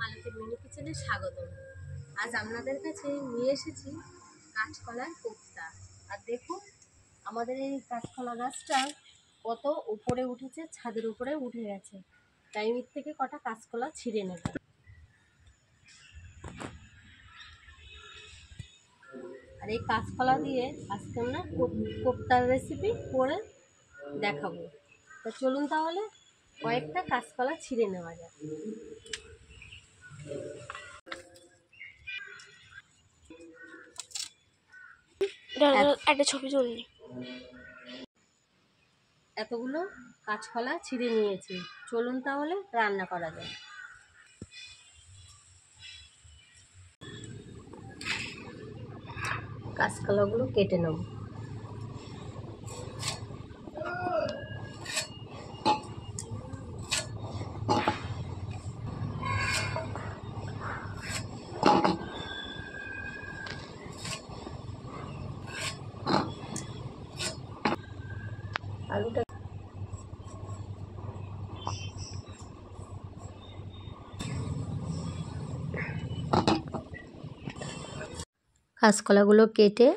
মালতীর mini কিচেনে স্বাগতম। আজ আপনাদের কাছে নিয়ে এসেছি কাঁচকলার কোপ্তা। আর দেখুন আমাদের এই কাঁচকলা গাছটা কত উপরে উঠেছে, ছাদের উপরে উঠে গেছে। তাই এর থেকে কটা কাঁচকলা ছিঁড়ে নেব। আর এই কাঁচকলা দিয়ে আজকে আমরা কোপ্তার রেসিপি করে দেখাবো। তো চলুন তাহলে কয়েকটা কাঁচকলা ছিঁড়ে নেওয়া যাক। একটা ছবি তুলনি। এতগুলো কাঁচকলা ছিঁড়ে নিয়েছি, চলুন তাহলে রান্না করা যাক। কাঁচকলাগুলো কেটে নেব। আলুটা কাঁচকলাগুলো কেটে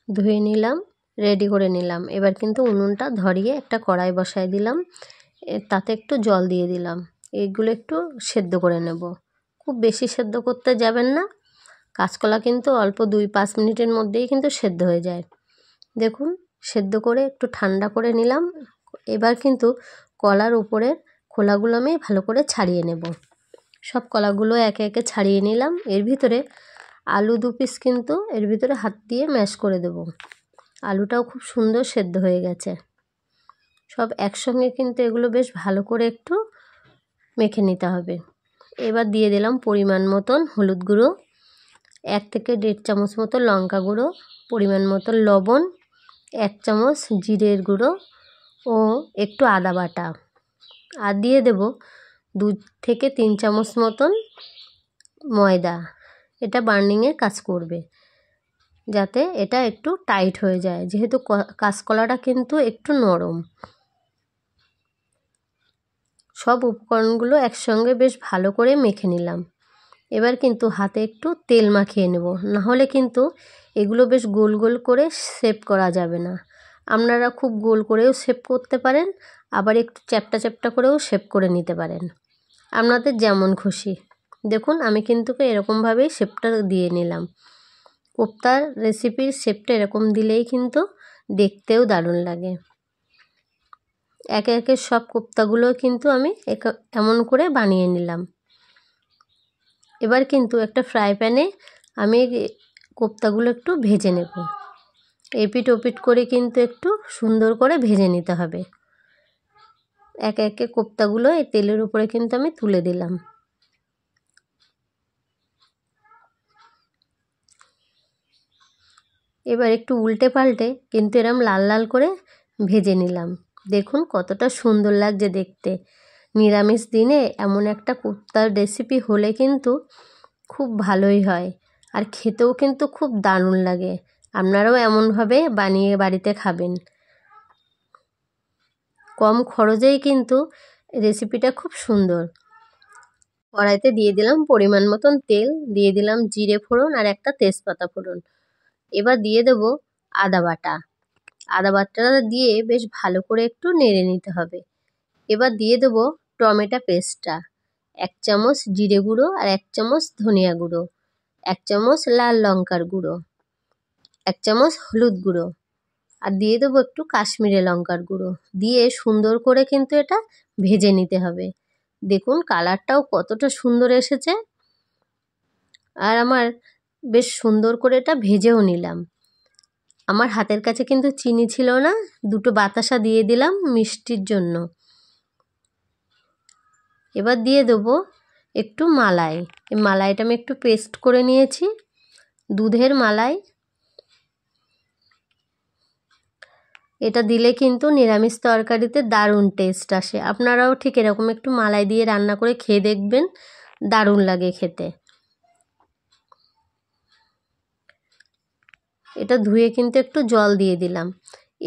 ধুয়ে নিলাম, রেডি করে নিলাম। এবার কিন্তু উনুনটা ধরিয়ে একটা কড়াই বসায় দিলাম, তাতে একটু জল দিয়ে দিলাম। এইগুলো একটু সেদ্ধ করে নেব। খুব বেশি সেদ্ধ করতে যাবেন না, কাঁচকলা কিন্তু অল্প 2-5 মিনিটের মধ্যেই কিন্তু সেদ্ধ হয়ে যায়। দেখুন সেদ্ধ করে একটু ঠান্ডা করে নিলাম। এবার কিন্তু কলার উপরের খোলাগুলো আমি ভালো করে ছাড়িয়ে নেব। সব কলাগুলো একে একে ছাড়িয়ে নিলাম। এর ভিতরে আলু 2 পিস কিন্তু এর ভিতরে হাত দিয়ে ম্যাশ করে দেব। আলুটাও খুব সুন্দর সেদ্ধ হয়ে গেছে। সব একসঙ্গে কিন্তু এগুলো বেশ ভালো করে একটু মেখে নিতে হবে। এবার দিয়ে দিলাম পরিমাণ মতন হলুদ গুঁড়ো, 1 থেকে 1.5 চামচ মতো লঙ্কা গুঁড়ো, পরিমাণ মতো লবণ, 1 চামচ জিরের গুঁড়ো ও একটু আদা বাটা। আর দিয়ে দেব 2 থেকে 3 চামচ মতন ময়দা। এটা বার্নিংয়ের কাজ করবে, যাতে এটা একটু টাইট হয়ে যায়, যেহেতু কাঁচকলাটা কিন্তু একটু নরম। সব উপকরণগুলো একসঙ্গে বেশ ভালো করে মেখে নিলাম। এবার কিন্তু হাতে একটু তেল মাখিয়ে নেব, না হলে কিন্তু এগুলো বেশ গোল গোল করে শেপ করা যাবে না। আপনারা খুব গোল করেও শেপ করতে পারেন, আবার একটু চ্যাপ্টা চ্যাপ্টা করেও শেপ করে নিতে পারেন, আপনাদের যেমন খুশি। দেখুন আমি কিন্তু এরকমভাবেই শেপটা দিয়ে নিলাম। কোপ্তার রেসিপির শেপটা এরকম দিলেই কিন্তু দেখতেও দারুণ লাগে। একে একে সব কোপ্তাগুলো কিন্তু আমি এমন করে বানিয়ে নিলাম। এবার কিন্তু একটা ফ্রাই প্যানে আমি কোপ্তাগুলো একটু ভেজে নেব। এপিট ওপিট করে কিন্তু একটু সুন্দর করে ভেজে নিতে হবে। একে একে কোপ্তাগুলো এই তেলের উপরে কিন্তু আমি তুলে দিলাম। এবার একটু উল্টে পাল্টে কিন্তু এরম লাল লাল করে ভেজে নিলাম। দেখুন কতটা সুন্দর লাগছে দেখতে। নিরামিষ দিনে এমন একটা কোপ্তার রেসিপি হলে কিন্তু খুব ভালোই হয়, আর খেতেও কিন্তু খুব দারুণ লাগে। আপনারাও এমনভাবে বানিয়ে বাড়িতে খাবেন। কম খরচেই কিন্তু রেসিপিটা খুব সুন্দর। কড়াইতে দিয়ে দিলাম পরিমাণ মতন তেল, দিয়ে দিলাম জিরে ফোড়ন আর একটা তেজপাতা ফোড়ন। এবার দিয়ে দেব আদা বাটা। আদা বাটাটা দিয়ে বেশ ভালো করে একটু নেড়ে নিতে হবে। এবার দিয়ে দেব টমেটো পেস্টটা, 1 চামচ জিরে গুঁড়ো আর 1 চামচ ধনিয়া গুঁড়ো, 1 চামচ লাল লঙ্কার গুঁড়ো, 1 চামচ হলুদ গুঁড়ো, আর দিয়ে দেবো একটু কাশ্মীরি লঙ্কার গুঁড়ো। দিয়ে সুন্দর করে কিন্তু এটা ভেজে নিতে হবে। দেখুন কালারটাও কতটা সুন্দর এসেছে। আর আমার বেশ সুন্দর করে এটা ভেজেও নিলাম। আমার হাতের কাছে কিন্তু চিনি ছিল না, 2টো বাতাসা দিয়ে দিলাম মিষ্টির জন্য। এবার দিয়ে দেবো একটু মালাই। এই মালাইটা আমি একটু পেস্ট করে নিয়েছি, দুধের মালাই। এটা দিলে কিন্তু নিরামিষ তরকারিতে দারুণ টেস্ট আসে। আপনারাও ঠিক এরকম একটু মালাই দিয়ে রান্না করে খেয়ে দেখবেন, দারুণ লাগে খেতে। এটা ধুয়ে কিন্তু একটু জল দিয়ে দিলাম।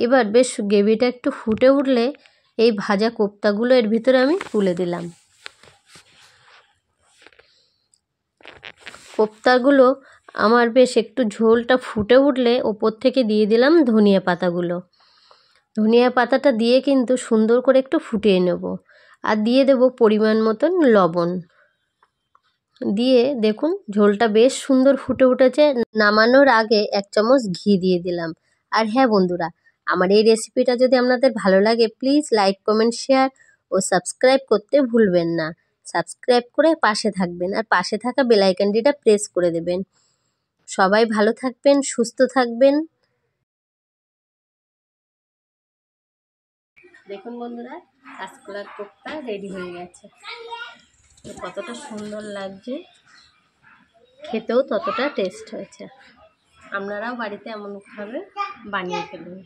এবার বেশ গ্রেভিটা একটু ফুটে উঠলে এই ভাজা কোপ্তাগুলো এর ভিতরে আমি তুলে দিলাম। কোপ্তাগুলো আমার বেশ একটু ঝোলটা ফুটে উঠলে ওপর থেকে দিয়ে দিলাম ধনিয়া পাতাগুলো। ধনিয়া পাতাটা দিয়ে কিন্তু সুন্দর করে একটু ফুটিয়ে নেব, আর দিয়ে দেব পরিমাণ মতন লবণ। দিয়ে দেখুন ঝোলটা বেশ সুন্দর ফুটে উঠেছে। নামানোর আগে 1 চামচ ঘি দিয়ে দিলাম। আর হ্যাঁ বন্ধুরা, আমার এই রেসিপিটা যদি আপনাদের ভালো লাগে প্লিজ লাইক, কমেন্ট, শেয়ার ও সাবস্ক্রাইব করতে ভুলবেন না। সাবস্ক্রাইব করে পাশে থাকবেন, আর পাশে থাকা বেল আইকনটিটা প্রেস করে দেবেন। সবাই ভালো থাকবেন, সুস্থ থাকবেন। দেখুন বন্ধুরা, কাঁচকলার কোপ্তা রেডি হয়ে গেছে। কতটা সুন্দর লাগছে, খেতেও ততটা টেস্ট হয়েছে। আপনারাও বাড়িতে এমনভাবে বানিয়ে ফেলুন।